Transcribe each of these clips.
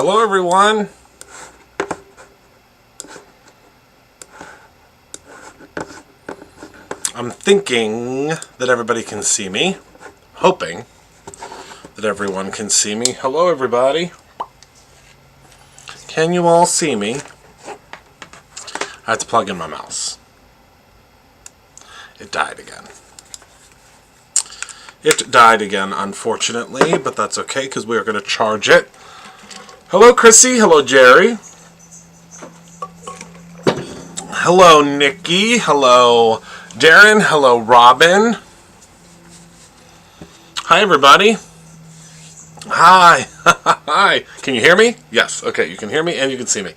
Hello everyone. I'm thinking that everybody can see me. Hoping that everyone can see me. Hello everybody. Can you all see me? I had to plug in my mouse. It died again. It died again, unfortunately, but that's okay because we are going to charge it. Hello, Chrissy. Hello, Jerry. Hello, Nikki. Hello, Darren. Hello, Robin. Hi, everybody. Hi. Hi. Can you hear me? Yes. Okay, you can hear me and you can see me.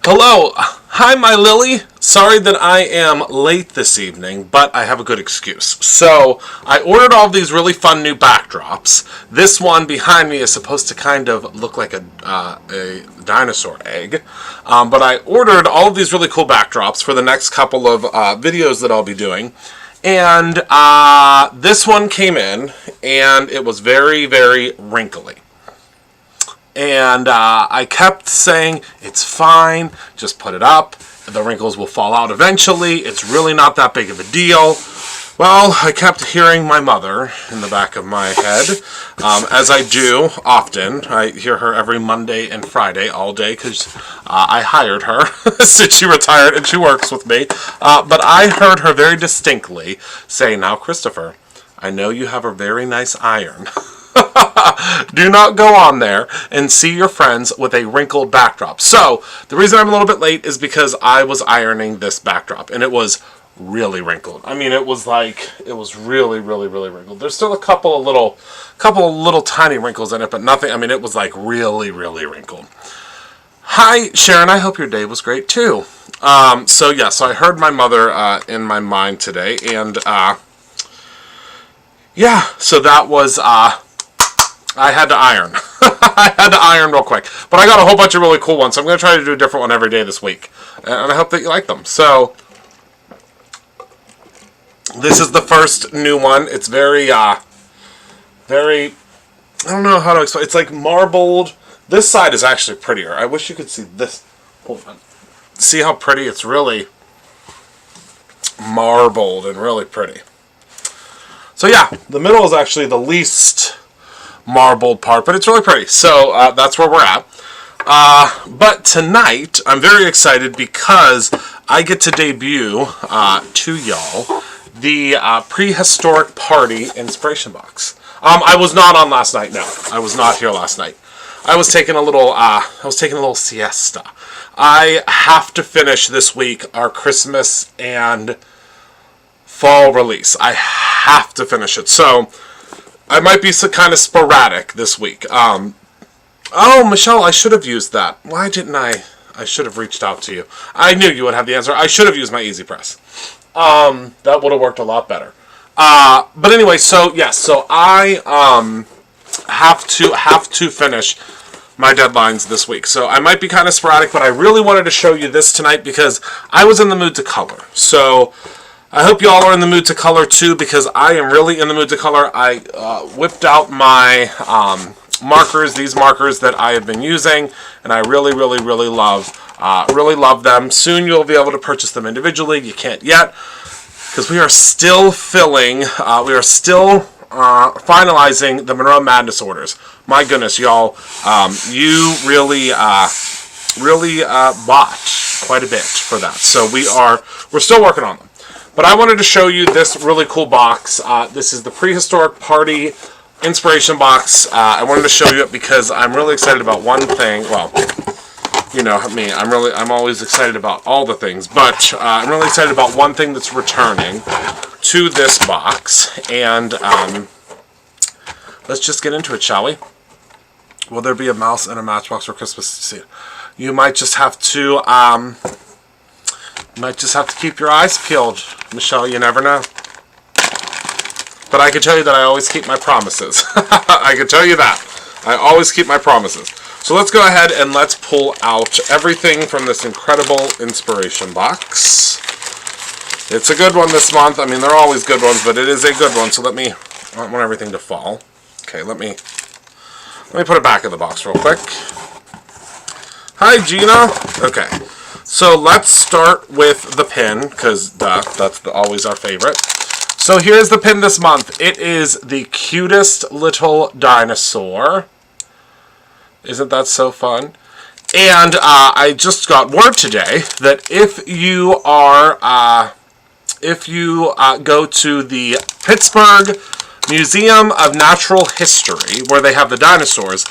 Hello. Hi, my Lily. Sorry that I am late this evening, but I have a good excuse. So, I ordered all these really fun new backdrops. This one behind me is supposed to kind of look like a dinosaur egg. But I ordered all of these really cool backdrops for the next couple of videos that I'll be doing. And this one came in, and it was very, very wrinkly. And I kept saying, it's fine, just put it up, the wrinkles will fall out eventually, it's really not that big of a deal. Well, I kept hearing my mother in the back of my head, as I do often. I hear her every Monday and Friday all day, because I hired her since she retired and she works with me. But I heard her very distinctly say, now Christopher, I know you have a very nice iron. Do not go on there and see your friends with a wrinkled backdrop. So, the reason I'm a little bit late is because I was ironing this backdrop, and it was really wrinkled. I mean, it was really, really, really wrinkled. There's still a couple of little tiny wrinkles in it, but nothing, I mean, it was like really, really wrinkled. Hi, Sharon, I hope your day was great too. So I heard my mother in my mind today, and yeah, so that was, I had to iron. I had to iron real quick. But I got a whole bunch of really cool ones, so I'm going to try to do a different one every day this week. And I hope that you like them. So, this is the first new one. It's very, I don't know how to explain. It's like marbled. This side is actually prettier. I wish you could see this. Hold on. See how pretty? It's really marbled and really pretty. So yeah, the middle is actually the least marbled part, but it's really pretty. So that's where we're at. But tonight, I'm very excited because I get to debut to y'all the Prehistoric Party inspiration box. I was not on last night. No, I was not here last night. I was taking a little siesta. I have to finish this week our Christmas and fall release. I have to finish it. So I might be kind of sporadic this week. Oh, Michelle, I should have used that. Why didn't I? I should have reached out to you. I knew you would have the answer. I should have used my Easy Press. That would have worked a lot better. But anyway, so yes, so I have to finish my deadlines this week. So I might be kind of sporadic, but I really wanted to show you this tonight because I was in the mood to color. So I hope you all are in the mood to color too, because I am really in the mood to color. I whipped out my markers, these markers that I have been using, and I really, really, really love them. Soon you'll be able to purchase them individually. You can't yet, because we are still finalizing the Monroe Madness orders. My goodness, y'all, you really bought quite a bit for that. So we're still working on them. But I wanted to show you this really cool box. This is the Prehistoric Party inspiration box. I wanted to show you it because I'm really excited about one thing. Well, you know me, I'm always excited about all the things, but I'm really excited about one thing that's returning to this box. And let's just get into it, shall we? Will there be a mouse and a matchbox for Christmas? You might just have to keep your eyes peeled, Michelle. You never know. But I can tell you that I always keep my promises. I can tell you that. I always keep my promises. So let's go ahead and let's pull out everything from this incredible inspiration box. It's a good one this month. I mean, they're always good ones, but it is a good one. So I don't want everything to fall. Okay, let me Let me put it back in the box real quick. Hi, Gina. Okay, so let's start with the pin, because that's always our favorite. So here's the pin this month. It is the cutest little dinosaur. Isn't that so fun? And I just got word today that if you go to the Pittsburgh Museum of Natural History, where they have the dinosaurs,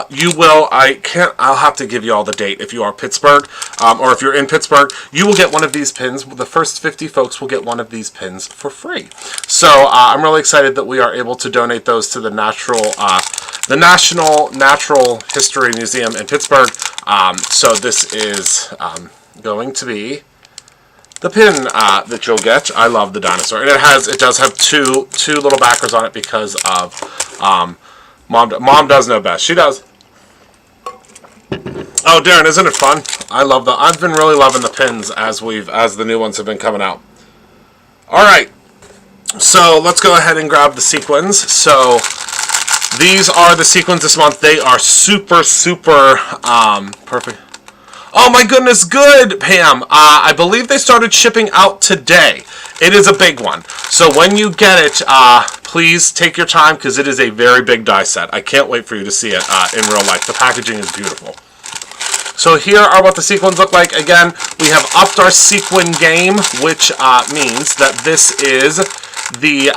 you will, I'll have to give you all the date if you are Pittsburgh, or if you're in Pittsburgh, you will get one of these pins. The first 50 folks will get one of these pins for free. So I'm really excited that we are able to donate those to the National Natural History Museum in Pittsburgh. So this is going to be the pin that you'll get. I love the dinosaur, and it does have two little backers on it because of mom does know best. She does. Oh, Darren, isn't it fun? I've been really loving the pins as the new ones have been coming out. All right, so let's go ahead and grab the sequins. So these are the sequins this month. They are super perfect. Oh my goodness, good, Pam. I believe they started shipping out today. It is a big one. So when you get it, please take your time, because it is a very big die set. I can't wait for you to see it in real life. The packaging is beautiful. So here are what the sequins look like. Again, we have upped our sequin game, which means that this is the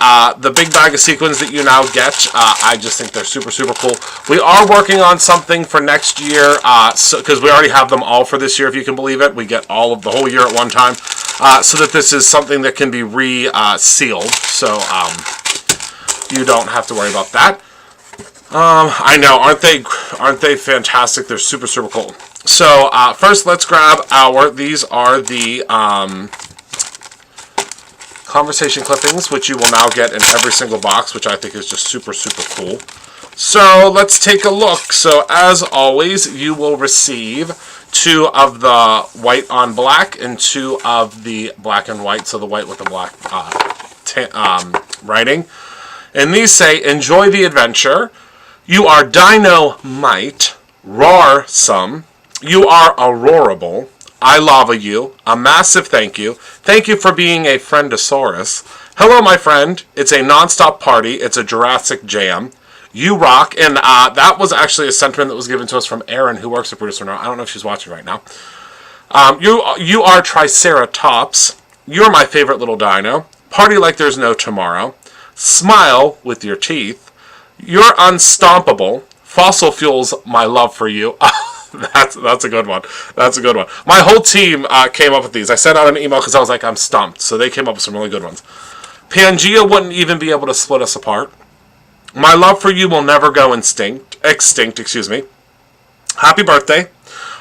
big bag of sequins that you now get. I just think they're super cool. We are working on something for next year, because we already have them all for this year, if you can believe it. We get all of the whole year at one time, so that this is something that can be sealed. So you don't have to worry about that. I know, aren't they fantastic? They're super cool. So first, let's grab these are the conversation clippings, which you will now get in every single box, which I think is just super cool. So let's take a look. So as always, you will receive 2 of the white on black and 2 of the black and white, so the white with the black writing. And these say, enjoy the adventure. You are dynamite, roar some. You are aurorable. I lava you. A massive thank you. Thank you for being a friendosaurus. Hello, my friend. It's a non-stop party. It's a Jurassic jam. You rock. And that was actually a sentiment that was given to us from Erin, who works at Producer Now. I don't know if she's watching right now. You are Triceratops. You're my favorite little dino. Party like there's no tomorrow. Smile with your teeth. You're unstompable. Fossil fuels my love for you. That's a good one. That's a good one. My whole team came up with these. I sent out an email because I was like, I'm stumped. So they came up with some really good ones. Pangea wouldn't even be able to split us apart. My love for you will never go extinct. Happy birthday.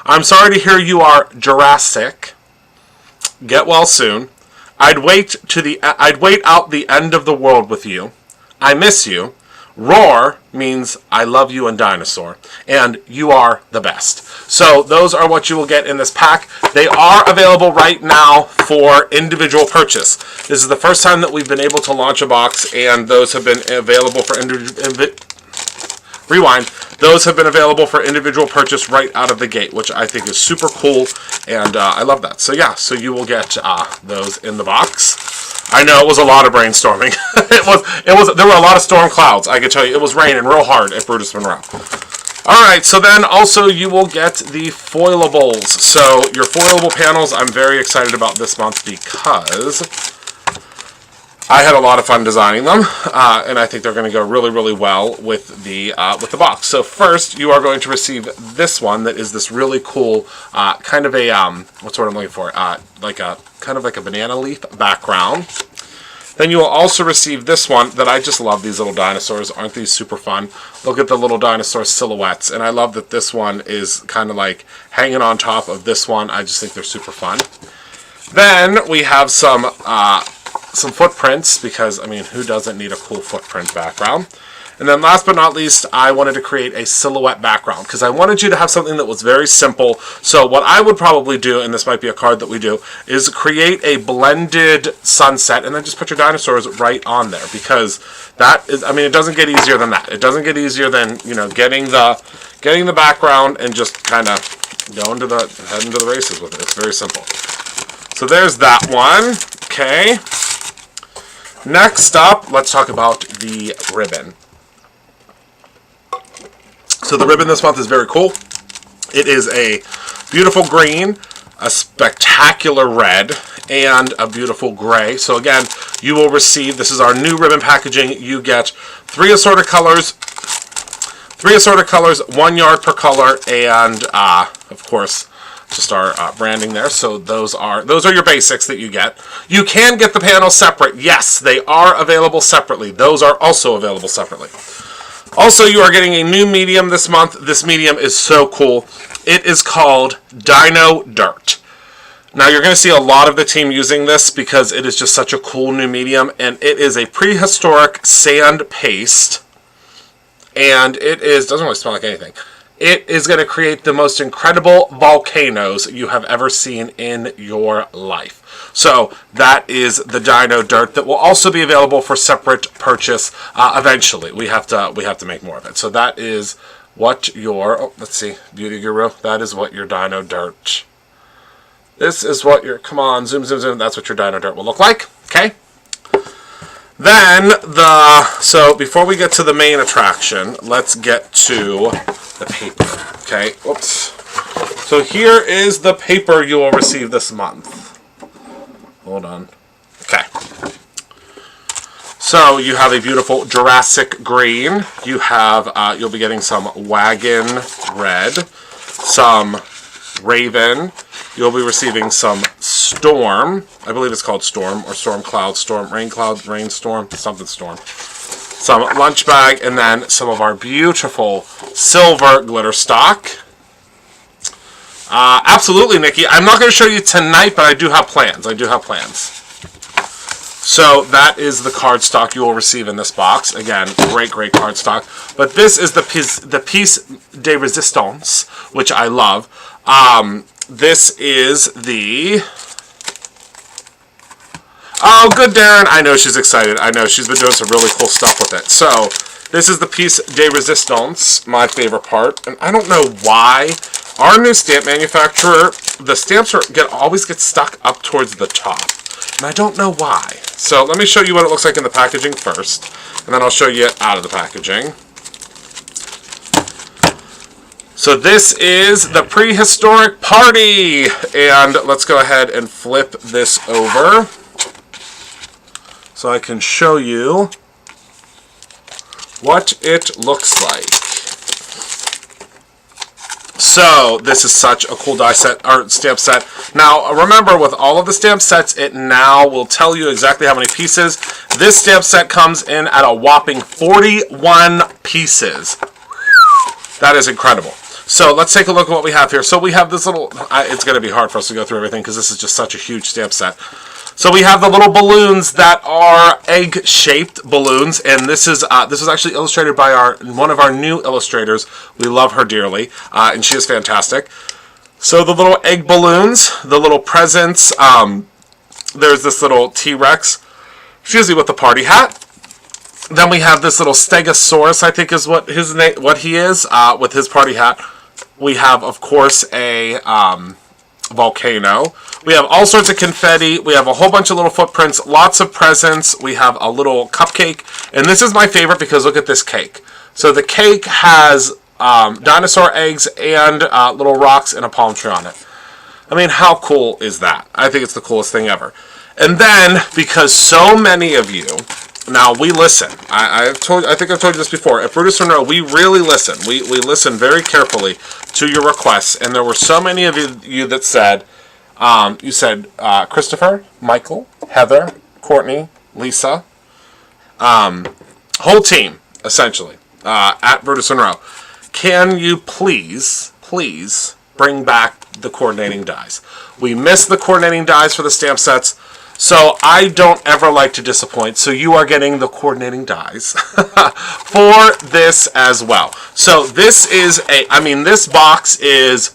I'm sorry to hear you are Jurassic. Get well soon. I'd wait out the end of the world with you. I miss you. Roar means I love you and dinosaur, and you are the best. So those are what you will get in this pack. They are available right now for individual purchase. This is the first time that we've been able to launch a box, and those have been available for Those have been available for individual purchase right out of the gate, which I think is super cool, and I love that. So yeah, so you will get those in the box. I know it was a lot of brainstorming. There were a lot of storm clouds. I can tell you, it was raining real hard at Brutus Monroe. All right, so then also you will get the Foilables. So your foilable panels, I'm very excited about this month because I had a lot of fun designing them, and I think they're going to go really well with the box. So first, you are going to receive this one that is this really cool kind of a what's what I'm looking for? Kind of like a banana leaf background. Then you will also receive this one that I just love. These little dinosaurs, aren't these super fun? Look at the little dinosaur silhouettes, and I love that this one is kind of like hanging on top of this one. I just think they're super fun. Then we have some footprints, because I mean, who doesn't need a cool footprint background? And then last but not least, I wanted to create a silhouette background because I wanted you to have something that was very simple. So what I would probably do, and this might be a card that we do, is create a blended sunset and then just put your dinosaurs right on there, because that is, I mean, it doesn't get easier than that. It doesn't get easier than, you know, getting the background and just kind of heading to the races with it. It's very simple. So there's that one. Okay. Next up, let's talk about the ribbon. So the ribbon this month is very cool. It is a beautiful green, a spectacular red, and a beautiful gray. So again, you will receive, this is our new ribbon packaging. You get 3 assorted colors, 1 yard per color, and of course, just our branding there. So those are your basics that you get. You can get the panels separate. Yes, they are available separately. Those are also available separately. Also, you are getting a new medium this month. This medium is so cool. It is called Dino Dirt. Now, you're going to see a lot of the team using this because it is just such a cool new medium, and it is a prehistoric sand paste, and it doesn't really smell like anything. It is going to create the most incredible volcanoes you have ever seen in your life. So that is the Dino Dirt that will also be available for separate purchase eventually. We have to make more of it. So that is what your, let's see, Beauty Guru, that is what your Dino Dirt. This is what your, come on, zoom, zoom, zoom. That's what your Dino Dirt will look like. Okay. Then so before we get to the main attraction, let's get to the paper. Okay. Oops. So here is the paper you will receive this month. Hold on. Okay. So you have a beautiful Jurassic green. You have, you'll be getting some wagon red, some raven. You'll be receiving some storm. I believe it's called storm, or storm cloud, storm, rain cloud, rainstorm, something storm. Some lunch bag, and then some of our beautiful silver glitter stock. Absolutely, Nikki. I'm not going to show you tonight, but I do have plans. So that is the cardstock you will receive in this box. Again, great cardstock. But this is the piece de resistance, which I love. This is the... Oh, good, Darren. I know she's excited. I know she's been doing some really cool stuff with it. So this is the piece de resistance, my favorite part. And I don't know why. Our new stamp manufacturer, the stamps always get stuck up towards the top. And I don't know why. So let me show you what it looks like in the packaging first. And then I'll show you it out of the packaging. So this is the Prehistoric Party. And let's go ahead and flip this over so I can show you what it looks like. So this is such a cool die set, or stamp set. Now remember, with all of the stamp sets, it now will tell you exactly how many pieces. This stamp set comes in at a whopping 41 pieces. That is incredible. So let's take a look at what we have here. So we have this little, it's going to be hard for us to go through everything because this is just such a huge stamp set. So we have the little balloons that are egg-shaped balloons, and this was actually illustrated by one of our new illustrators. We love her dearly, and she is fantastic. So the little egg balloons, the little presents. There's this little T-Rex, excuse me, with the party hat. Then we have this little Stegosaurus, I think is what his name, what he is, with his party hat. We have, of course, a volcano. We have all sorts of confetti. We have a whole bunch of little footprints, lots of presents. We have a little cupcake. And this is my favorite because look at this cake. So the cake has dinosaur eggs and little rocks and a palm tree on it. I mean, how cool is that? I think it's the coolest thing ever. And then, because so many of you, now we listen. I think I've told you this before. At Brutus Monroe, we really listen. We listen very carefully to your requests. And there were so many of you that said, you said Christopher, Michael, Heather, Courtney, Lisa, whole team, essentially, at Brutus Monroe. Can you please bring back the coordinating dies? We missed the coordinating dies for the stamp sets. So I don't ever like to disappoint. So you are getting the coordinating dies for this as well. So this is this box is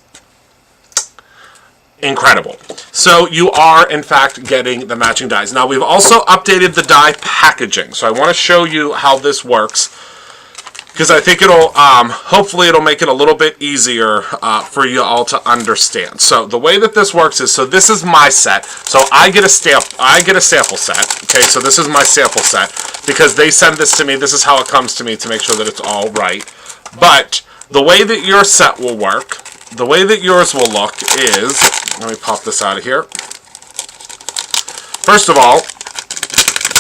incredible. So you are in fact getting the matching dies. Now we've also updated the die packaging. So I want to show you how this works, because I think it'll hopefully it'll make it a little bit easier for you all to understand. So the way that this works is, so this is my set. So I get a sample set. Okay, so this is my sample set because they send this to me. This is how it comes to me to make sure that it's all right. But the way that your set will work, the way that yours will look is, let me pop this out of here. First of all,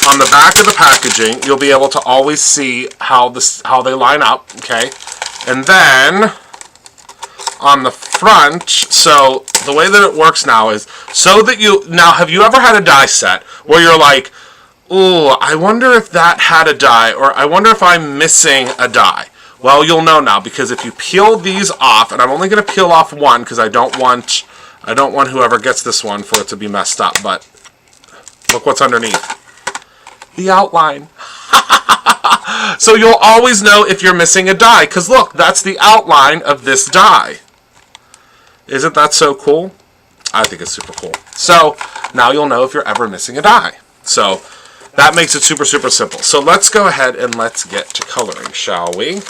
on the back of the packaging, you'll be able to always see how they line up, okay? And then on the front, so the way that it works now is so that have you ever had a die set where you're like, ooh, I wonder if that had a die, or I wonder if I'm missing a die? Well, you'll know now, because if you peel these off, and I'm only going to peel off one because I don't want whoever gets this one for it to be messed up, but look what's underneath. The outline. So you'll always know if you're missing a die, because look, that's the outline of this die. Isn't that so cool? I think it's super cool. So now you'll know if you're ever missing a die. So that makes it super, super simple. So let's go ahead and let's get to coloring, shall we?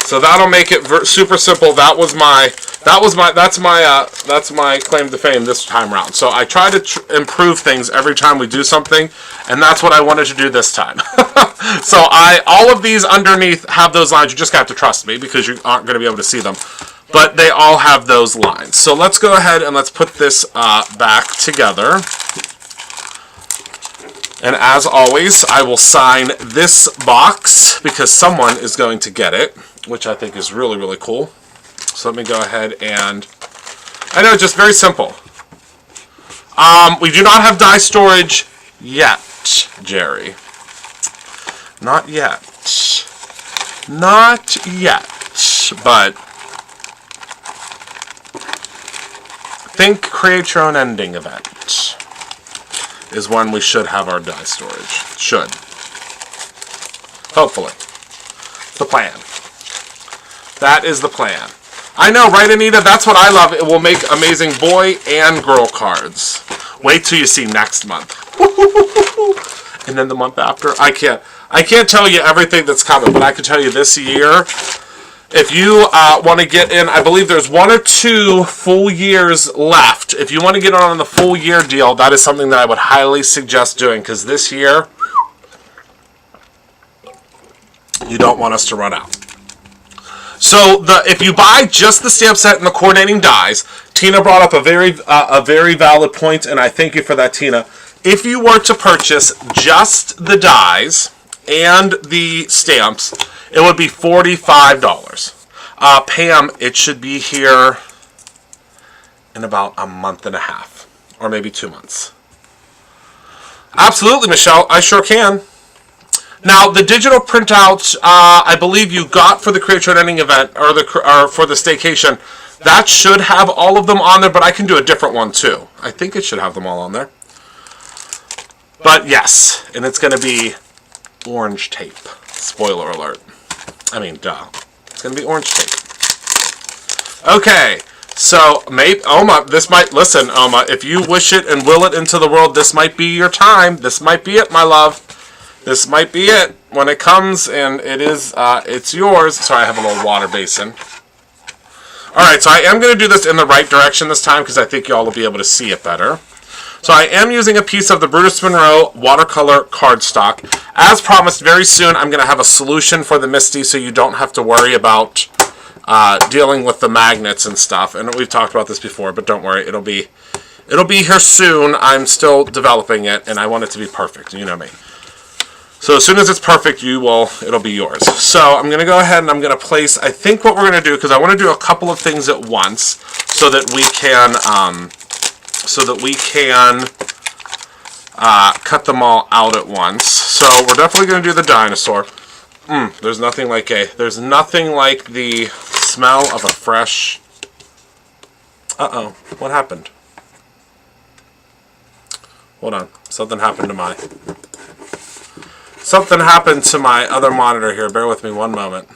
So that'll make it super simple. That's my claim to fame this time around. So I try to improve things every time we do something, and that's what I wanted to do this time. So all of these underneath have those lines. You just have to trust me because you aren't going to be able to see them, but they all have those lines. So let's go ahead and let's put this back together. And as always, I will sign this box because someone is going to get it, which I think is really, really cool. So let me go ahead and, I know, just very simple. We do not have die storage yet, Jerry. Not yet. Not yet. But think create your own ending event is when we should have our die storage. Should. Hopefully. The plan. That is the plan. I know, right, Anita? That's what I love. It will make amazing boy and girl cards. Wait till you see next month. And then the month after. I can't tell you everything that's coming, but I can tell you this year, if you want to get in, I believe there's 1 or 2 full years left. If you want to get on the full year deal, that is something that I would highly suggest doing, because this year, you don't want us to run out. So if you buy just the stamp set and the coordinating dies, Tina brought up a very valid point, and I thank you for that, Tina. If you were to purchase just the dies and the stamps, it would be $45. Pam, it should be here in about a month and a half, or maybe 2 months. Absolutely, Michelle, I sure can. Now, the digital printouts, I believe you got for the Create Your Own Ending event, or for the staycation, that should have all of them on there, but I can do a different one too. I think it should have them all on there. But yes, and it's going to be orange tape. Spoiler alert. I mean, duh. It's going to be orange tape. Okay, so maybe, Oma, listen, Oma, if you wish it and will it into the world, this might be your time. This might be it, my love. This might be it when it comes, and it is, it's yours. Sorry, I have a little water basin. Alright, so I am going to do this in the right direction this time because I think y'all will be able to see it better. So I am using a piece of the Brutus Monroe watercolor cardstock. As promised, very soon I'm going to have a solution for the Misty so you don't have to worry about dealing with the magnets and stuff. And we've talked about this before, but don't worry, it'll be here soon. I'm still developing it, and I want it to be perfect. You know me. So as soon as it's perfect, it'll be yours. So I'm going to go ahead and I'm going to place, I think what we're going to do, because I want to do a couple of things at once so that we can cut them all out at once. So we're definitely going to do the dinosaur. There's nothing like the smell of a fresh... Uh-oh, what happened? Hold on. Something happened to my other monitor here. Bear with me one moment.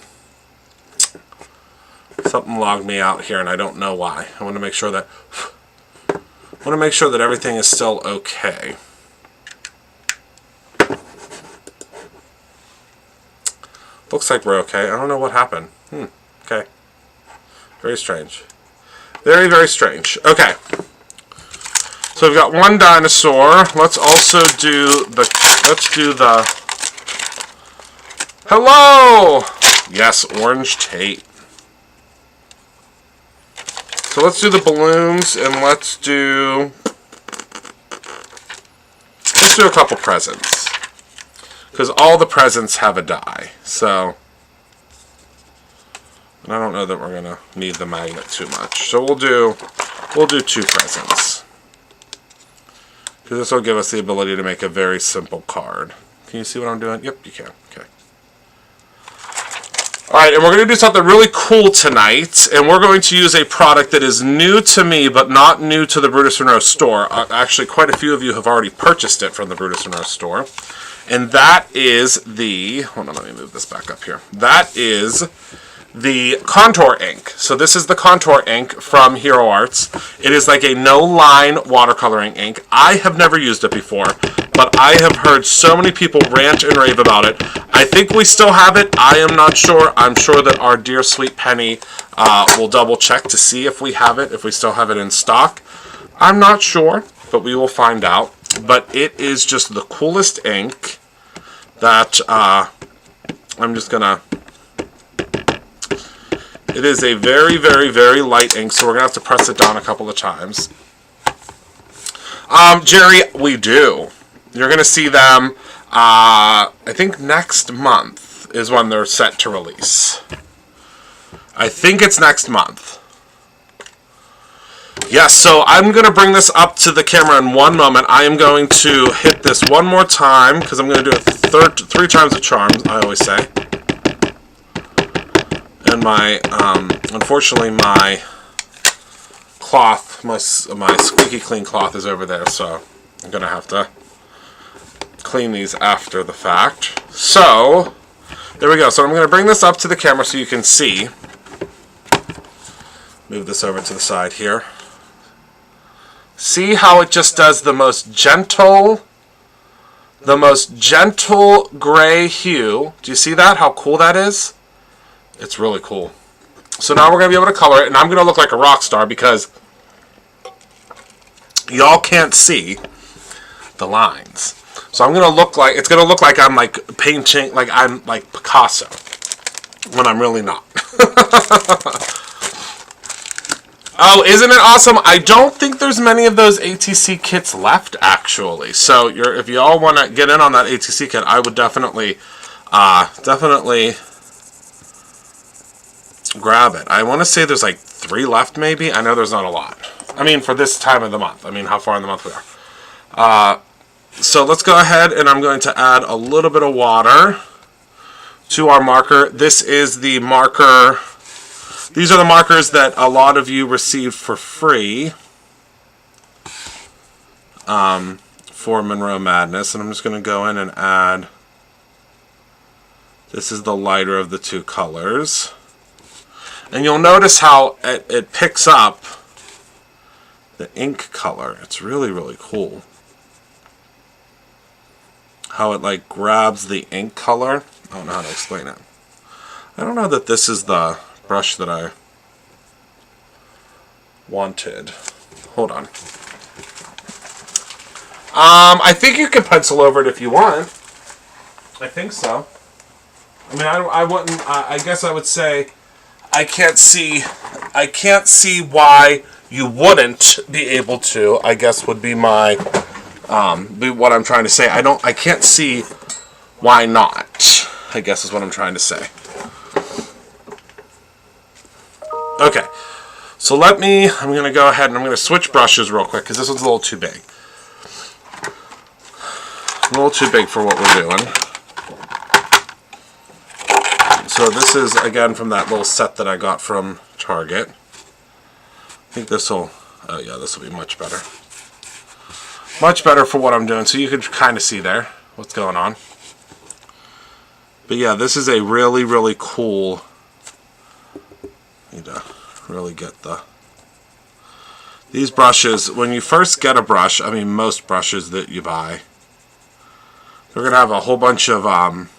Something logged me out here, and I don't know why. I want to make sure that everything is still okay. Looks like we're okay. I don't know what happened. Okay. Very strange. Very, very strange. Okay. So we've got one dinosaur. Let's also do the... Hello! Yes, orange tape. So let's do the balloons, and let's do a couple presents. Because all the presents have a die. So, and I don't know that we're going to need the magnet too much. So we'll do 2 presents. Because this will give us the ability to make a very simple card. Can you see what I'm doing? Yep, you can. Okay. Alright, and we're going to do something really cool tonight, and we're going to use a product that is new to me, but not new to the Brutus Monroe store. Actually, quite a few of you have already purchased it from the Brutus Monroe store. And that is the... Hold on, let me move this back up here. That is the contour ink. So this is the contour ink from Hero Arts. It is like a no-line watercoloring ink. I have never used it before, but I have heard so many people rant and rave about it. I think we still have it. I am not sure. I'm sure that our dear sweet Penny will double check to see if we have it, if we still have it in stock. I'm not sure, but we will find out. But it is just the coolest ink that I'm just going to... It is a very, very, very light ink, so we're going to have to press it down a couple of times. Jerry, we do. You're going to see them, I think next month is when they're set to release. I think it's next month. Yes, so I'm going to bring this up to the camera in one moment. I am going to hit this one more time, because I'm going to do it 3 times the charm, I always say. And my, unfortunately, my cloth, my squeaky clean cloth is over there, so I'm going to have to clean these after the fact. So, there we go. So I'm going to bring this up to the camera so you can see. Move this over to the side here. See how it just does the most gentle gray hue. Do you see that? How cool that is? It's really cool. So now we're going to be able to color it, and I'm going to look like a rock star because y'all can't see the lines. So I'm going to look like, it's going to look like I'm like painting, like I'm like Picasso, when I'm really not. Oh, isn't it awesome? I don't think there's many of those ATC kits left, actually. So if you all want to get in on that ATC kit, I would definitely grab it. I want to say there's like 3 left, maybe. I know there's not a lot. I mean, for this time of the month. I mean, how far in the month we are. So let's go ahead, and I'm going to add a little bit of water to our marker. This is the marker. These are the markers that a lot of you received for free for Monroe Madness. And I'm just going to go in and add. This is the lighter of the 2 colors. And you'll notice how it picks up the ink color. It's really, really cool. How it like grabs the ink color. I don't know how to explain it. I don't know that this is the brush that I wanted. Hold on. I think you can pencil over it if you want. I think so. I mean, I wouldn't. I guess I would say I can't see why you wouldn't be able to. I guess would be my be what I'm trying to say. I can't see why not. I guess is what I'm trying to say. Okay, so I'm going to go ahead and I'm going to switch brushes real quick because this one's a little too big. A little too big for what we're doing. So this is, again, from that little set that I got from Target. I think this will, oh yeah, this will be much better. Much better for what I'm doing, so you can kind of see there what's going on. But yeah, this is a really, really cool... Need to really get the... These brushes, when you first get a brush, I mean most brushes that you buy, they're going to have a whole bunch of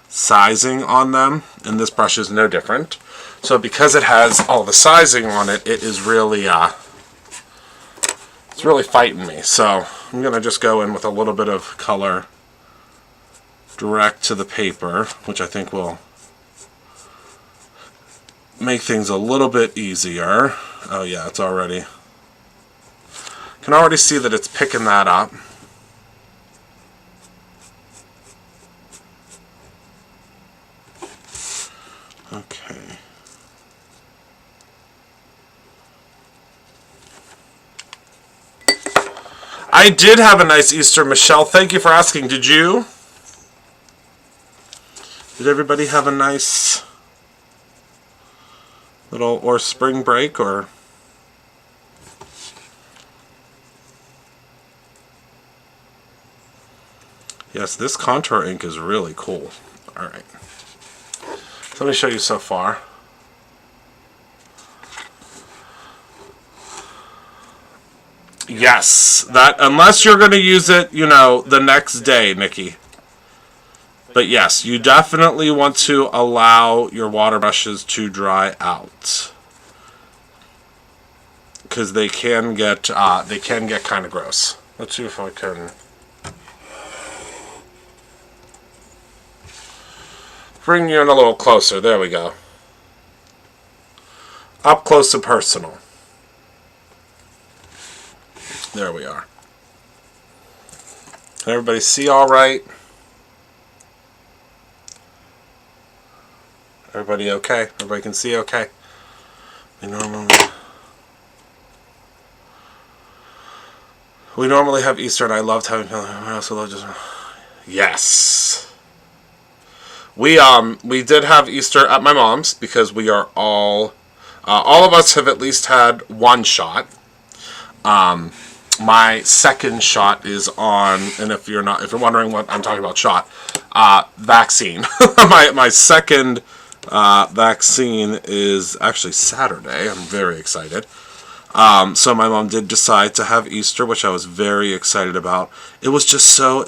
sizing on them, and this brush is no different. So because it has all the sizing on it, it is really, it's really fighting me. So I'm going to just go in with a little bit of color direct to the paper, which I think will make things a little bit easier. Oh yeah, it's already... Can already see that it's picking that up. Okay. I did have a nice Easter, Michelle. Thank you for asking. Did you? Did everybody have a nice little or spring break or... Yes, this contour ink is really cool. All right. So let me show you so far. Yes, that unless you're going to use it, you know, the next day, Nikki. But yes, you definitely want to allow your water brushes to dry out, because they can get kind of gross. Let's see if I can bring you in a little closer. There we go. Up close and personal. There we are. Can everybody see all right? Everybody okay? Everybody can see okay? We normally have Easter, and I loved having... I also love just... Yes! We did have Easter at my mom's, because we are all of us have at least had one shot. My second shot is on, and if you're wondering what I'm talking about, shot, vaccine. my second vaccine is actually Saturday. I'm very excited. So my mom did decide to have Easter, which I was very excited about. It was so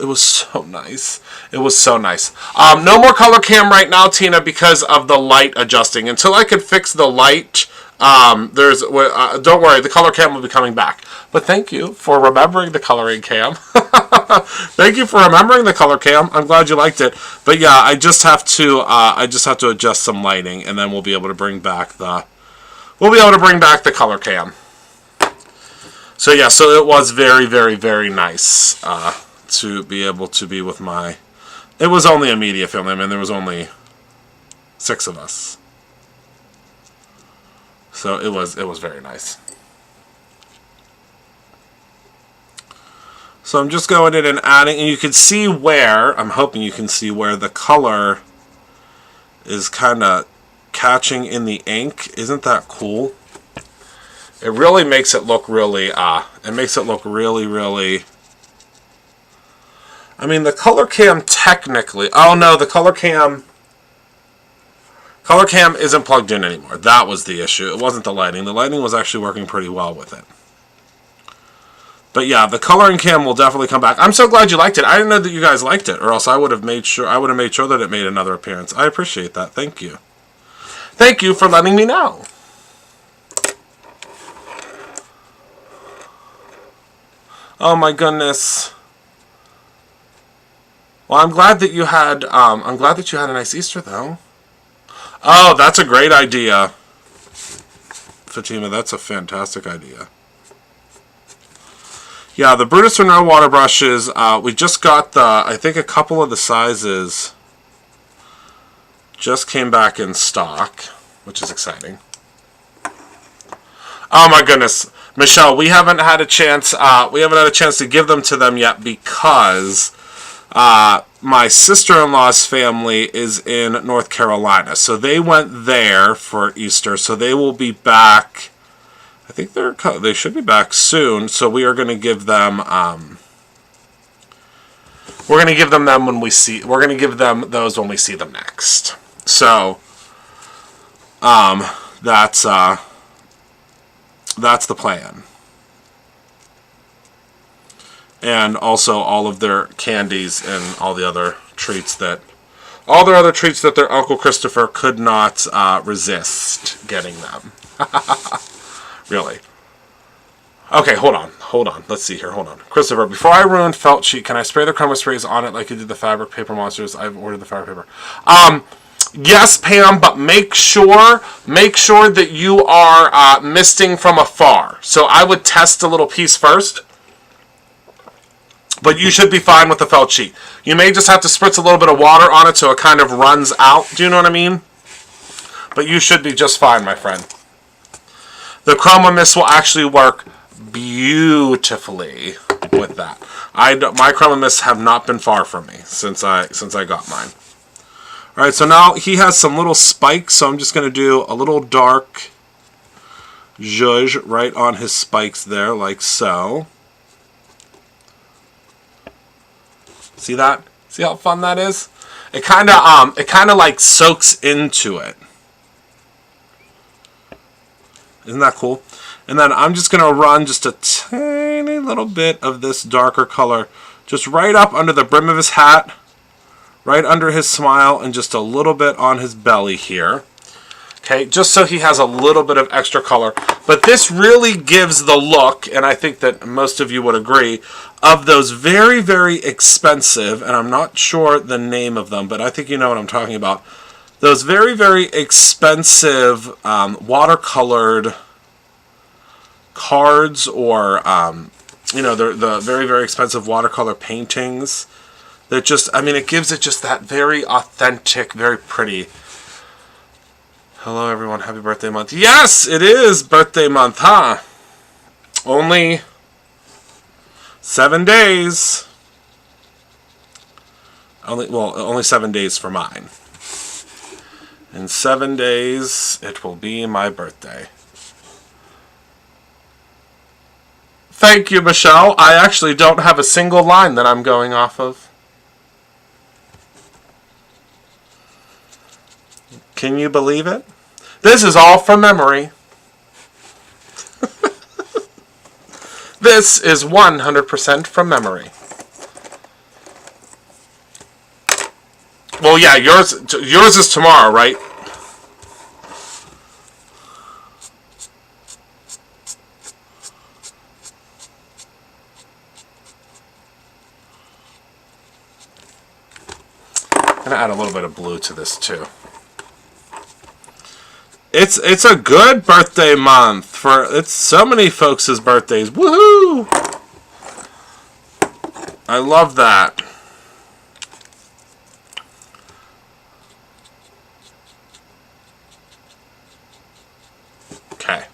nice. It was so nice. No more color cam right now, Tina, because of the light adjusting. Until I could fix the light, don't worry, the color cam will be coming back. But thank you for remembering the coloring cam. Thank you for remembering the color cam. I'm glad you liked it. But yeah, I just have to adjust some lighting, and then we'll be able to bring back the color cam. So yeah, so it was very, very, very nice to be able to be with my... It was only a media family. I mean, there was only 6 of us. So it was very nice. So I'm just going in and adding, and you can see where, I'm hoping you can see where the color is kind of catching in the ink. Isn't that cool? It really makes it look really, really... I mean, the color cam technically... Oh no, the color cam isn't plugged in anymore. That was the issue. It wasn't the lighting. The lighting was actually working pretty well with it. But yeah, the coloring cam will definitely come back. I'm so glad you liked it. I didn't know that you guys liked it, or else I would have made sure that it made another appearance. I appreciate that. Thank you. Thank you for letting me know. Oh my goodness. Well, I'm glad that you had a nice Easter though. Oh, that's a great idea. Fatima, that's a fantastic idea. Yeah, the Brutus Monroe water brushes, we just got I think a couple of the sizes just came back in stock, which is exciting. Oh my goodness. Michelle, we haven't had a chance to give them to them yet because my sister-in-law's family is in North Carolina. So they went there for Easter, so they will be back I think they should be back soon, so we are going to give them we're going to give them when we see we're going to give them those when we see them next. So that's the plan. And also all of their candies and all their other treats that their Uncle Christopher could not resist getting them. Really. Okay, hold on. Let's see here. Hold on. Christopher, before I ruin felt sheet, can I spray the chroma sprays on it like you did the fabric paper monsters? I've ordered the fabric paper. Yes, Pam, but make sure that you are misting from afar. So I would test a little piece first. But you should be fine with the felt sheet. You may just have to spritz a little bit of water on it so it kind of runs out. Do you know what I mean? But you should be just fine, my friend. The chroma mist will actually work beautifully with that. My chroma mists have not been far from me since I got mine. All right, so now he has some little spikes, so I'm just going to do a little dark zhuzh right on his spikes there, like so. See that? See how fun that is? It kind of like soaks into it. Isn't that cool? And then I'm just going to run just a tiny little bit of this darker color just right up under the brim of his hat, right under his smile, and just a little bit on his belly here. Okay, just so he has a little bit of extra color. But this really gives the look, and I think that most of you would agree, of those very, very expensive, and I'm not sure the name of them, but I think you know what I'm talking about. Those very, very expensive watercolored cards, or the very, very expensive watercolor paintings that just, I mean, it gives it just that very authentic, very pretty. Hello everyone, happy birthday month. Yes, it is birthday month, huh? Only 7 days. Only 7 days for mine. In 7 days, it will be my birthday. Thank you, Michelle. I actually don't have a single line that I'm going off of. Can you believe it? This is all from memory. This is 100% from memory. Well, yeah, yours is tomorrow, right? I'm gonna add a little bit of blue to this too. It's a good birthday month it's so many folks' birthdays. Woohoo! I love that. Okay.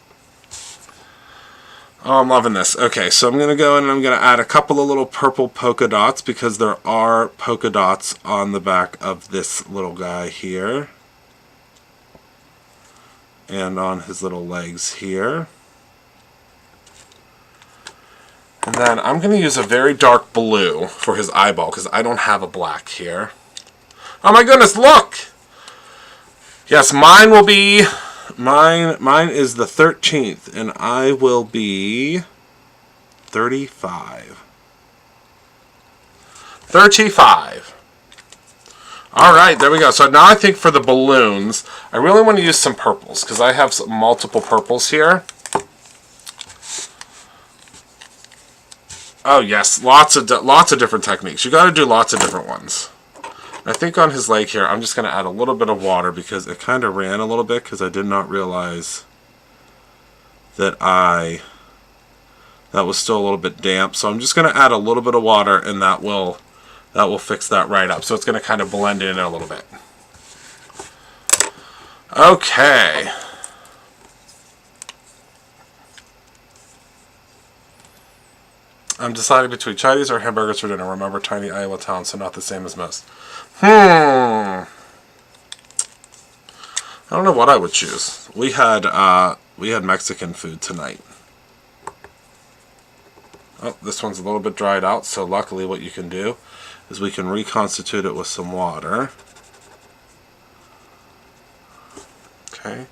Oh, I'm loving this. Okay, so I'm going to go in and I'm going to add a couple of little purple polka dots because there are polka dots on the back of this little guy here. And on his little legs here. And then I'm going to use a very dark blue for his eyeball because I don't have a black here. Oh my goodness, look! Yes, mine will be... Mine is the 13th, and I will be 35. 35. Alright, there we go. So now I think for the balloons, I really want to use some purples, because I have multiple purples here. Oh yes, lots of different techniques. You got to do lots of different ones. I think on his leg here, I'm just going to add a little bit of water, because it kind of ran a little bit, because I did not realize that that was still a little bit damp. So I'm just going to add a little bit of water, and that will fix that right up. So it's going to kind of blend in a little bit. Okay. I'm deciding between Chinese or hamburgers for dinner. Remember, tiny Iowa town, so not the same as most. I don't know what I would choose. We had We had Mexican food tonight. Oh, this one's a little bit dried out, so luckily what you can do is we can reconstitute it with some water. Okay.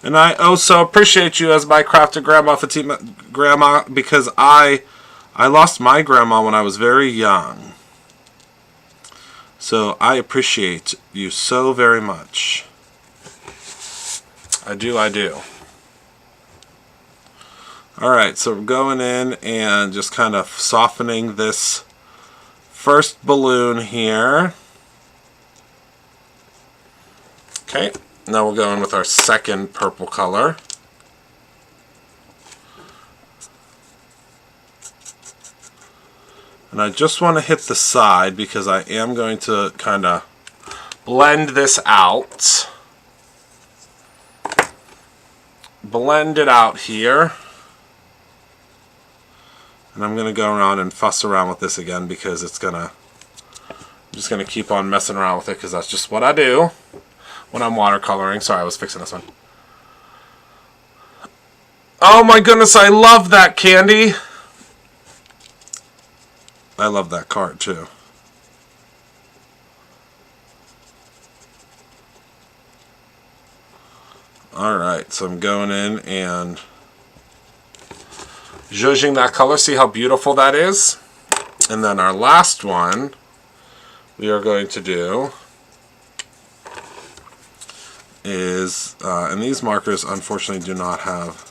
And I also appreciate you as my crafted grandma, Fatima grandma, because I lost my grandma when I was very young. So I appreciate you so very much. I do, I do. Alright, so we're going in and just kind of softening this first balloon here. Okay, now we'll go in with our second purple color. And I just want to hit the side because I am going to kind of blend this out. Blend it out here. And I'm going to go around and fuss around with this again because it's going to... I'm just going to keep on messing around with it because that's just what I do when I'm watercoloring. Sorry, I was fixing this one. Oh my goodness, I love that candy. I love that card too. Alright, so I'm going in and zhuzhing that color. See how beautiful that is? And then our last one we are going to do is, and these markers unfortunately do not have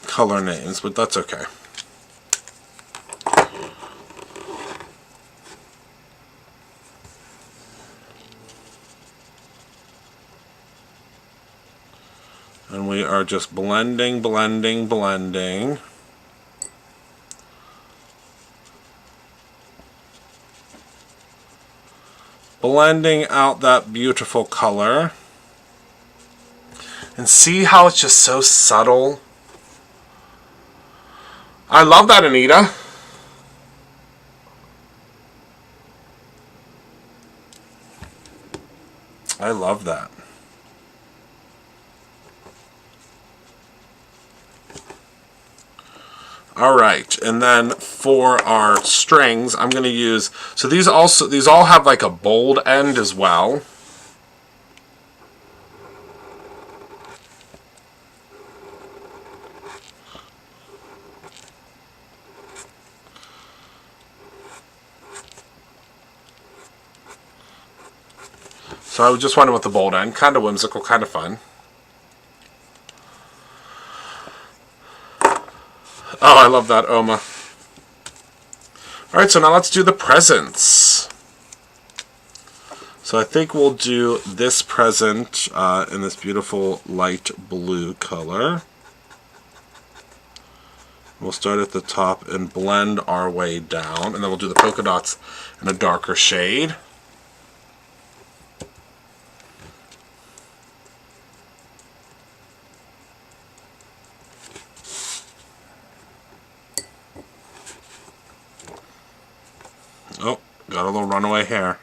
color names, but that's okay. And we are just blending, blending, blending. Blending out that beautiful color. And see how it's just so subtle? I love that, Anita. I love that. Alright, and then for our strings, I'm going to use, so these all have like a bold end as well. So I just went with the bold end, kind of whimsical, kind of fun. Oh, I love that, Oma. Alright, so now let's do the presents. So I think we'll do this present in this beautiful light blue color. We'll start at the top and blend our way down, and then we'll do the polka dots in a darker shade. Oh, got a little runaway hair.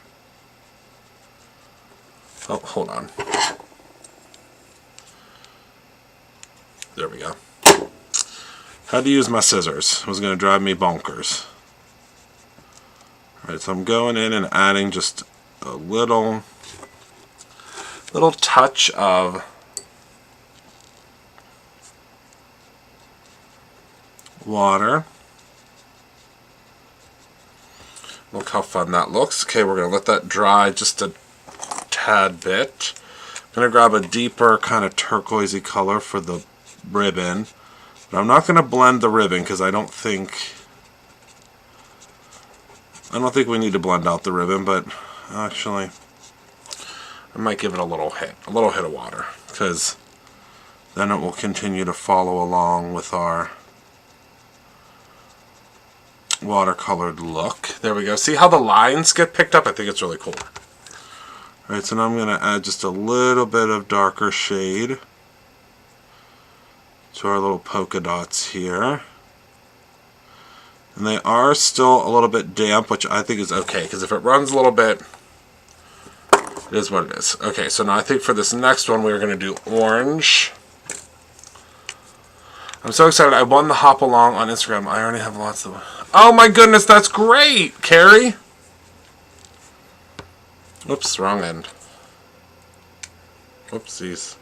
Oh, hold on. There we go. Had to use my scissors. It was going to drive me bonkers. Alright, so I'm going in and adding just a little touch of water. Look how fun that looks. Okay, we're going to let that dry just a tad bit. I'm going to grab a deeper kind of turquoisey color for the ribbon. But I'm not going to blend the ribbon because I don't think we need to blend out the ribbon, but actually I might give it a little hit of water, because then it will continue to follow along with our watercolored look. There we go. See how the lines get picked up? I think it's really cool. Alright, so now I'm going to add just a little bit of darker shade to our little polka dots here. And they are still a little bit damp, which I think is okay, because if it runs a little bit, it is what it is. Okay, so now I think for this next one, we're going to do orange. I'm so excited. I won the hop along on Instagram. I already have lots of... Oh my goodness, that's great, Carrie. Oops, wrong end. Whoopsies.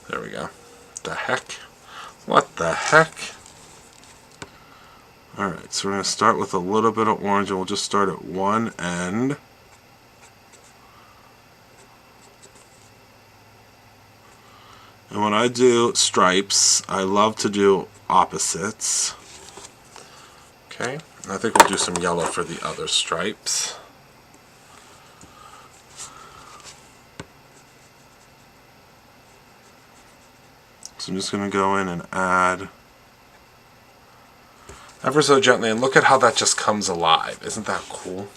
There we go. The heck? What the heck? Alright, so we're going to start with a little bit of orange, and we'll just start at one end. And when I do stripes, I love to do opposites. Okay, and I think we'll do some yellow for the other stripes. So I'm just going to go in and add ever so gently, and look at how that just comes alive. Isn't that cool?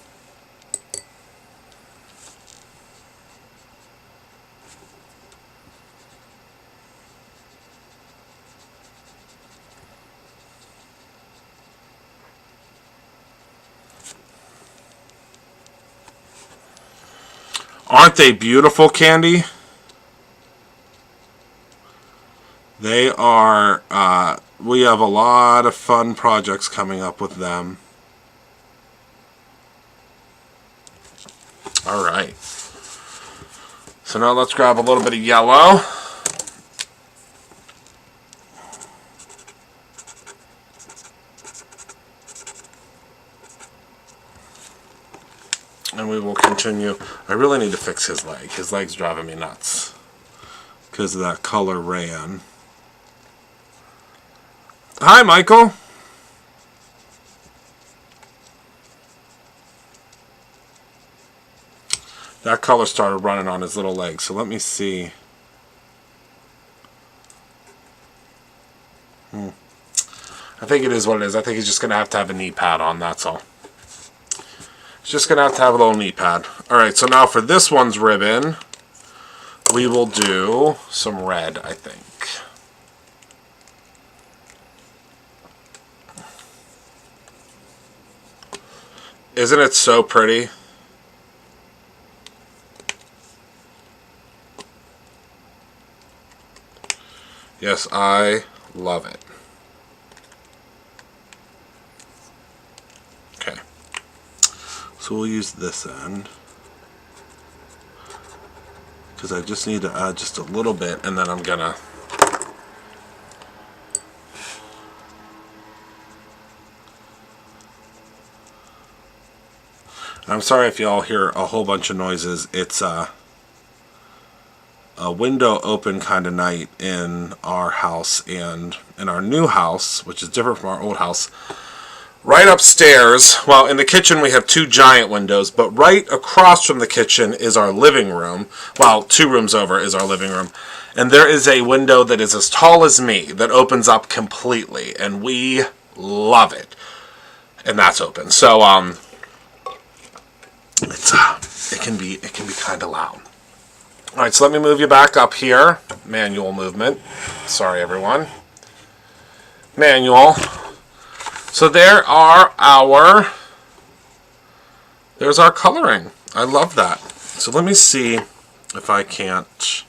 Aren't they beautiful, Candy? They are, we have a lot of fun projects coming up with them. Alright. So now let's grab a little bit of yellow. And we will continue. I really need to fix his leg. His leg's driving me nuts because of that color rayon. Hi, Michael. That color started running on his little leg, so let me see. I think it is what it is. I think he's just going to have a knee pad on, that's all. He's just going to have a little knee pad. Alright, so now for this one's ribbon, we will do some red, I think. Isn't it so pretty? Yes, I love it. Okay. So we'll use this end, because I just need to add just a little bit, and then I'm gonna I'm sorry if y'all hear a whole bunch of noises. It's a window open kind of night in our house, and in our new house, which is different from our old house. Right upstairs, well, in the kitchen we have two giant windows, but right across from the kitchen is our living room. Well, 2 rooms over is our living room. And there is a window that is as tall as me that opens up completely, and we love it. And that's open. So, it can be kind of loud. All right, so let me move you back up here. Manual movement. Sorry, everyone. Manual. So there's our coloring. I love that. So let me see if I can't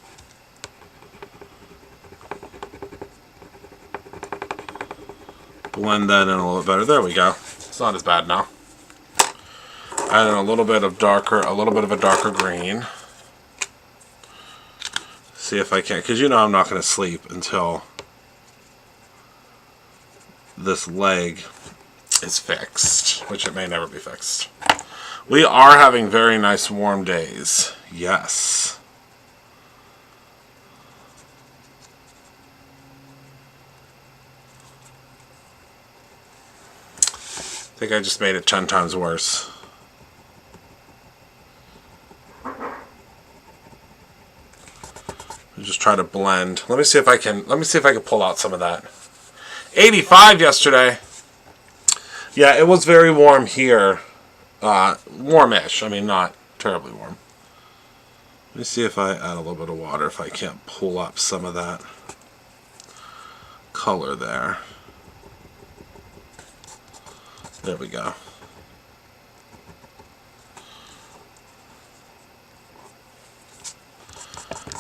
blend that in a little better. There we go. It's not as bad now. Add in a little bit of a darker green. See if I can, because you know I'm not going to sleep until this leg is fixed, which it may never be fixed. We are having very nice warm days. Yes. I think I just made it 10 times worse. Just try to blend. Let me see if I can pull out some of that. 85 yesterday. Yeah, it was very warm here. Warmish. I mean, not terribly warm. Let me see if I add a little bit of water, if I can't pull up some of that. color there. There we go.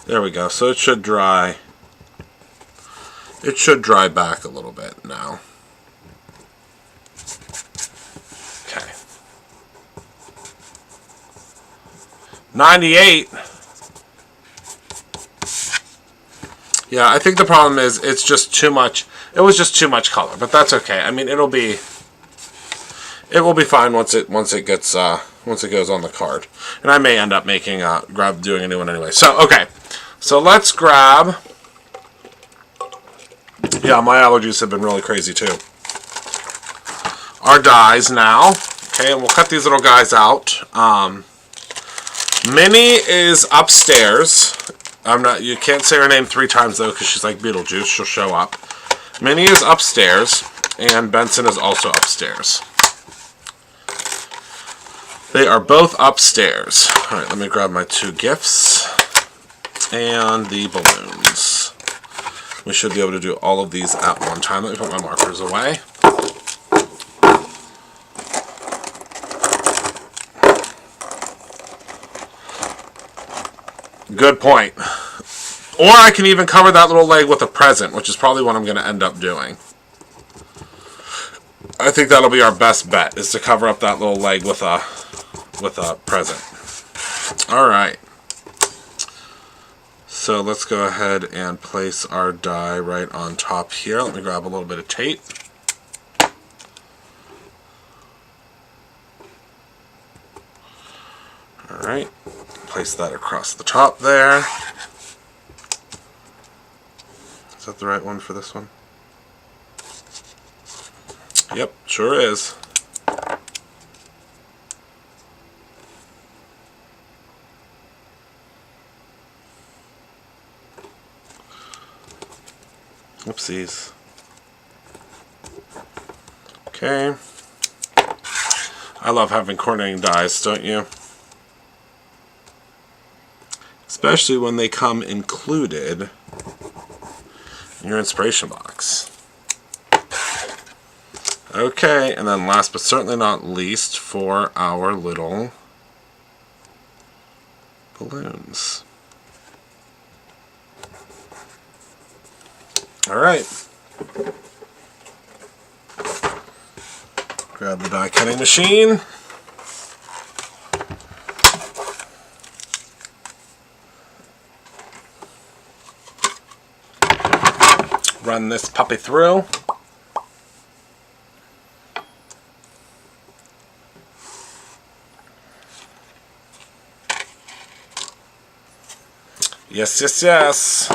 There we go. So it should dry. It should dry back a little bit now. Okay. 98. Yeah, I think the problem is it's just too much. It was just too much color, but that's okay. I mean, it will be fine once it gets once it goes on the card. And I may end up making doing a new one anyway. So okay, so let's grab. Yeah, my allergies have been really crazy too. Our dies now. Okay, and we'll cut these little guys out. Minnie is upstairs. You can't say her name 3 times though, because she's like Beetlejuice. She'll show up. Minnie is upstairs, and Benson is also upstairs. They are both upstairs. All right, let me grab my 2 gifts and the balloons. We should be able to do all of these at one time. Let me put my markers away. Good point. Or I can even cover that little leg with a present, which is probably what I'm going to end up doing. I think that'll be our best bet, is to cover up that little leg with a present. All right. So let's go ahead and place our die right on top here. Let me grab a little bit of tape. All right. Place that across the top there. Is that the right one for this one? Yep, sure is. Oopsies. Okay. I love having coordinating dies, don't you? Especially when they come included in your inspiration box. Okay, and then last but certainly not least, for our little balloons. All right. Grab the die cutting machine. Run this puppy through. Yes, yes, yes.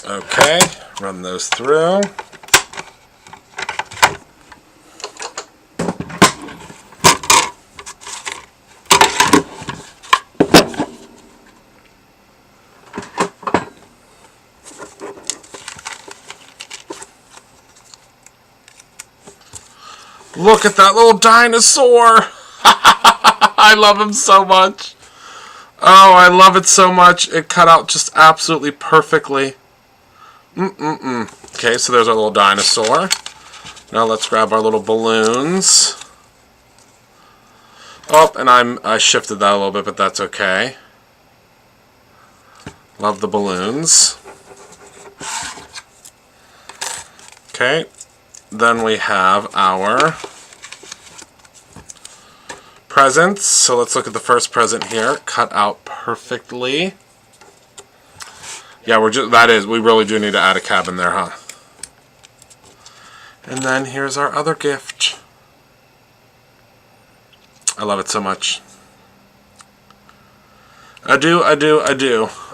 Okay, run those through. Look at that little dinosaur! I love him so much. Oh, I love it so much. It cut out just absolutely perfectly. Okay, so there's our little dinosaur. Now let's grab our little balloons. Oh, and I shifted that a little bit, but that's okay. Love the balloons. Okay, then we have our presents. So let's look at the first present here. Cut out perfectly. Yeah, we really do need to add a cabin there, huh? And then here's our other gift. I love it so much. I do.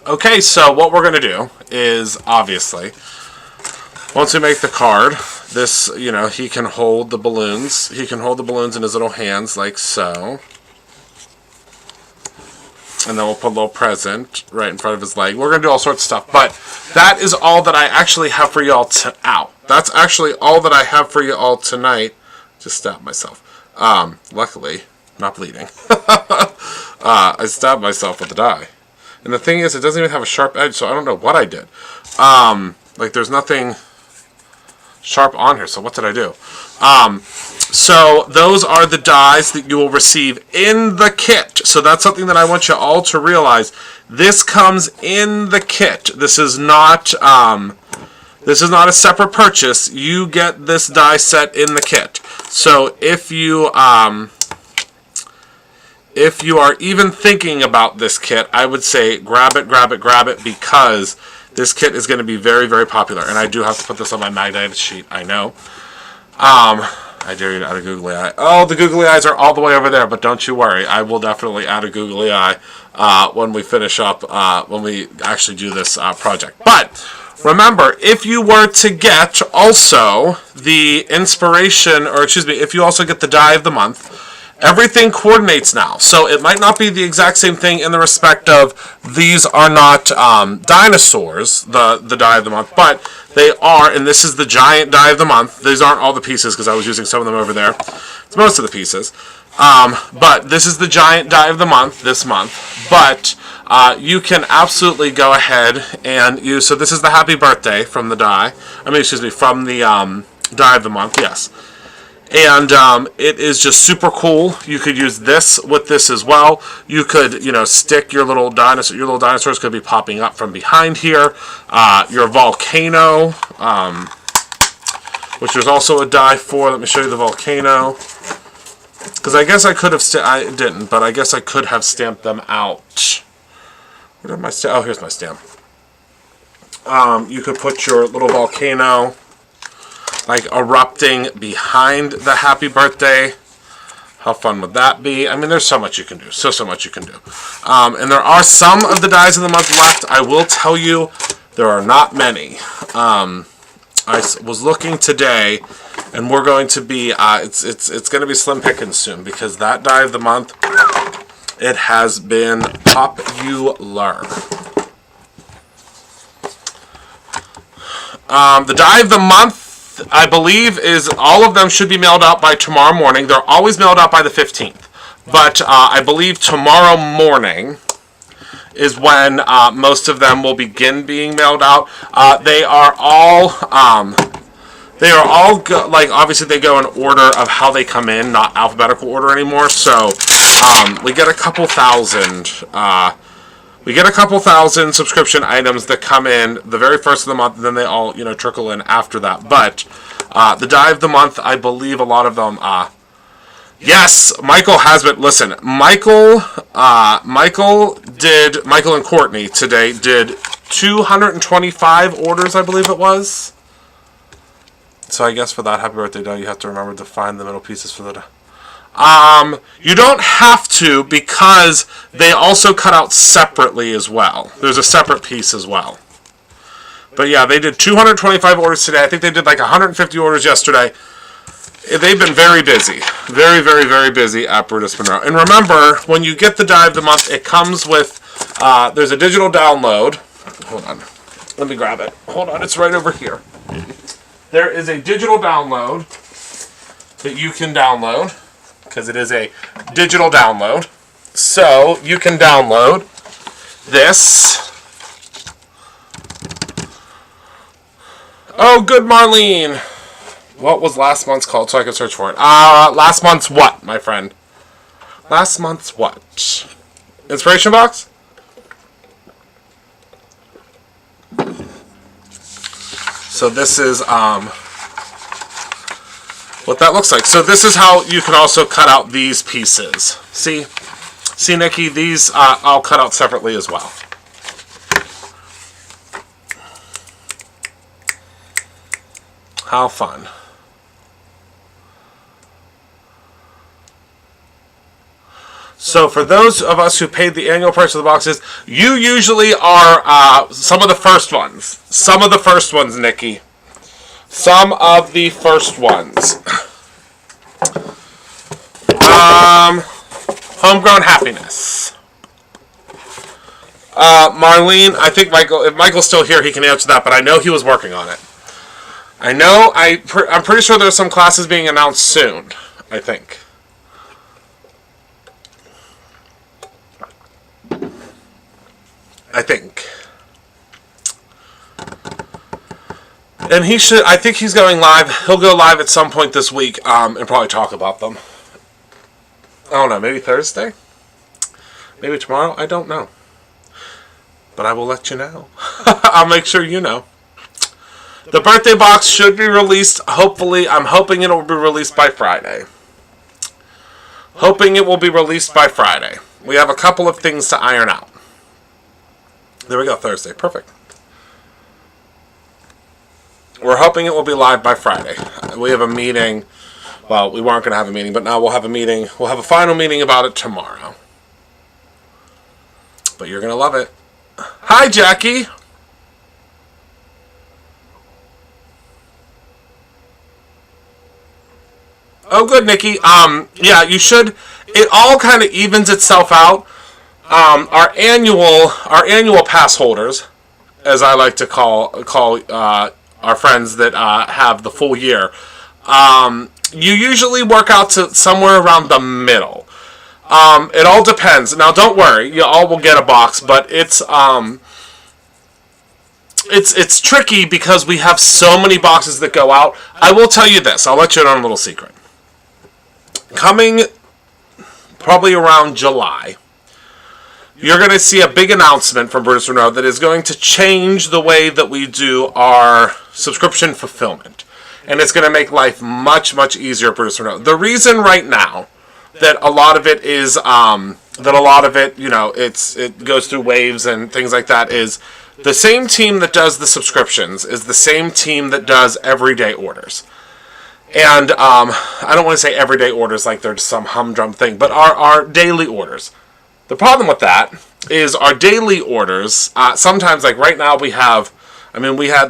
Okay, so what we're going to do is, obviously, once we make the card, this, he can hold the balloons. He can hold the balloons in his little hands like so. And then we'll put a little present right in front of his leg. We're going to do all sorts of stuff. But that is all that I actually have for you all That's actually all that I have for you all tonight. Just stabbed myself. Luckily, Not bleeding. I stabbed myself with the die. And the thing is, it doesn't even have a sharp edge, so I don't know what I did. Like, there's nothing sharp on here, so what did I do? So those are the dies that you will receive in the kit. So that's something that I want you all to realize. This comes in the kit. This is not a separate purchase. You get this die set in the kit. So if you are even thinking about this kit, I would say grab it, because this kit is going to be very, very popular. And I do have to put this on my magnetic sheet, I know. I dare you to add a googly eye. Oh, the googly eyes are all the way over there, but don't you worry. I will definitely add a googly eye when we finish up, when we actually do this project. But remember, if you were to get also the inspiration, or excuse me, if you also get the die of the month, everything coordinates now. So it might not be the exact same thing in the respect of these are not dinosaurs, the die of the month, but they are, and this is the giant die of the month. These aren't all the pieces because I was using some of them over there. It's most of the pieces. But this is the giant die of the month this month. But you can absolutely go ahead and use, so this is the happy birthday from the die. From the die of the month, yes. And it is just super cool. You could use this with this as well. You could, stick your little dinosaur. Your little dinosaurs could be popping up from behind here. Your volcano, which there's also a die for. Let me show you the volcano. Because I guess I could have, I didn't, but I guess I could have stamped them out. Where did my stamp? Oh, here's my stamp. You could put your little volcano like erupting behind the happy birthday. How fun would that be? I mean, there's so much you can do. So much you can do. And there are some of the dies of the month left. I will tell you, there are not many. I was looking today, and we're going to be, it's going to be slim pickings soon, because that die of the month, it has been popular. The die of the month, I believe, is all of them should be mailed out by tomorrow morning. They're always mailed out by the 15th. But I believe tomorrow morning is when most of them will begin being mailed out. They are all obviously they go in order of how they come in, not alphabetical order anymore. So we get a couple thousand. We get a couple thousand subscription items that come in the very first of the month, and then they all, trickle in after that. But the die of the month, I believe a lot of them, yes, Michael has been, listen, Michael and Courtney today did 225 orders, I believe it was. So I guess for that happy birthday die, you have to remember to find the middle pieces for the die. You don't have to, because they also cut out separately as well. There's a separate piece as well. But yeah, they did 225 orders today. I think they did like 150 orders yesterday. They've been very busy. Very, very, very busy at Brutus Monroe. And remember, when you get the die of the month, it comes with, there's a digital download. Hold on. Let me grab it. Hold on, it's right over here. There is a digital download that you can download, because it is a digital download. So you can download this. Oh, good, Marlene. What was last month's called so I can search for it? Last month's what, my friend? Last month's what? Inspiration box? So this is what that looks like. So this is how you can also cut out these pieces. See, Nikki, these I'll cut out separately as well. How fun. So for those of us who paid the annual price of the boxes, you usually are some of the first ones. Some of the first ones, Nikki. Some of the first ones. Homegrown Happiness. Marlene, I think Michael, if Michael's still here, he can answer that, but I know he was working on it. I know, I'm pretty sure there's some classes being announced soon, I think. I think. And I think he's going live. He'll go live at some point this week and probably talk about them. I don't know, maybe Thursday? Maybe tomorrow? I don't know. But I will let you know. I'll make sure you know. The birthday box should be released, hopefully. I'm hoping it will be released by Friday. Hoping it will be released by Friday. We have a couple of things to iron out. There we go, Thursday. Perfect. We're hoping it will be live by Friday. We have a meeting. Well, we weren't going to have a meeting, but now we'll have a meeting. We'll have a final meeting about it tomorrow. But you're going to love it. Hi, Jackie. Oh, good, Nikki. Yeah, you should. It all kind of evens itself out. Our annual pass holders, as I like to call our friends that have the full year, you usually work out to somewhere around the middle. It all depends. Now, don't worry, you all will get a box, but it's tricky because we have so many boxes that go out. I will tell you this. I'll let you in on a little secret. Coming probably around July, you're going to see a big announcement from Brutus Renault that is going to change the way that we do our subscription fulfillment. And it's going to make life much, much easier at Brutus Renault. The reason right now that a lot of it is, it goes through waves and things like that is the same team that does the subscriptions is the same team that does everyday orders. And I don't want to say everyday orders like they're some humdrum thing, but our daily orders. The problem with that is our daily orders, sometimes like right now we had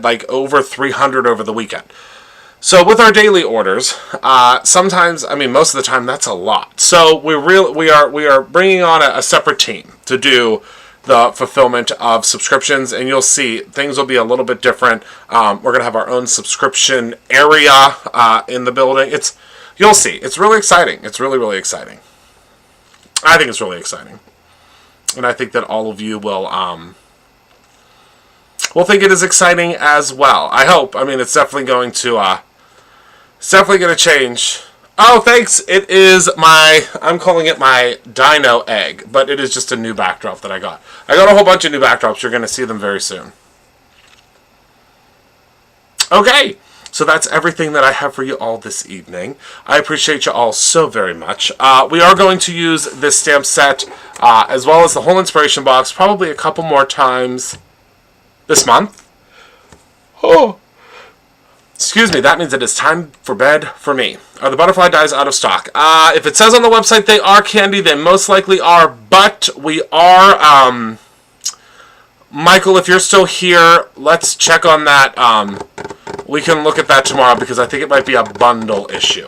like over 300 over the weekend. So with our daily orders, sometimes, most of the time that's a lot. So we are bringing on a separate team to do the fulfillment of subscriptions, and you'll see things will be a little bit different. We're going to have our own subscription area in the building. You'll see. It's really exciting. It's really, really exciting. I think it's really exciting. And I think that all of you will think it is exciting as well. I hope. It's definitely going to change. Oh, thanks. It is I'm calling it my dino egg, but it is just a new backdrop that I got. I got a whole bunch of new backdrops. You're going to see them very soon. Okay. So that's everything that I have for you all this evening. I appreciate you all so very much. We are going to use this stamp set as well as the whole inspiration box probably a couple more times this month. Oh. Excuse me, that means it is time for bed for me. Are the butterfly dies out of stock? If it says on the website they are, Candy, they most likely are, but we are, Michael, if you're still here, let's check on that. We can look at that tomorrow because I think it might be a bundle issue.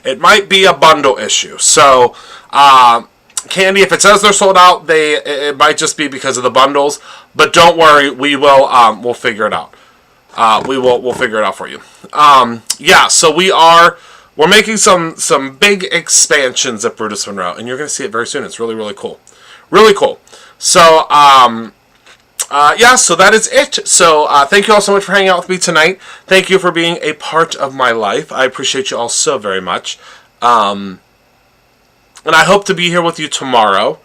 It might be a bundle issue. So, Candy, if it says they're sold out, it might just be because of the bundles, but don't worry, we'll figure it out. We'll figure it out for you. Yeah, so we're making some big expansions at Brutus Monroe, and you're going to see it very soon. It's really, really cool. Really cool. So, yeah, so that is it. So, thank you all so much for hanging out with me tonight. Thank you for being a part of my life. I appreciate you all so very much. And I hope to be here with you tomorrow.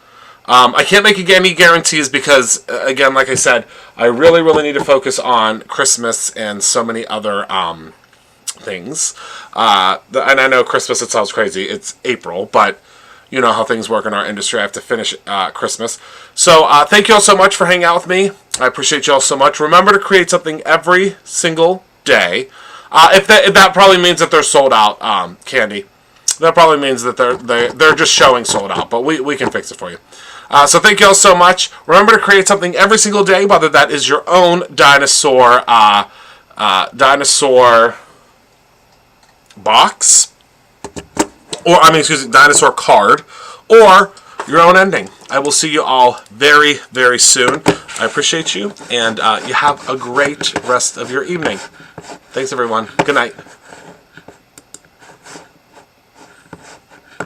I can't make any guarantees because, again, like I said, I really, really need to focus on Christmas and so many other things. And I know Christmas, it sounds crazy. It's April, but you know how things work in our industry. I have to finish Christmas. So thank you all so much for hanging out with me. I appreciate you all so much. Remember to create something every single day. If that probably means that they're sold out, Candy. That probably means that they're just showing sold out, but we can fix it for you. So thank you all so much. Remember to create something every single day, whether that is your own dinosaur box, or dinosaur card, or your own ending. I will see you all very, very soon. I appreciate you, and you have a great rest of your evening. Thanks, everyone. Good night.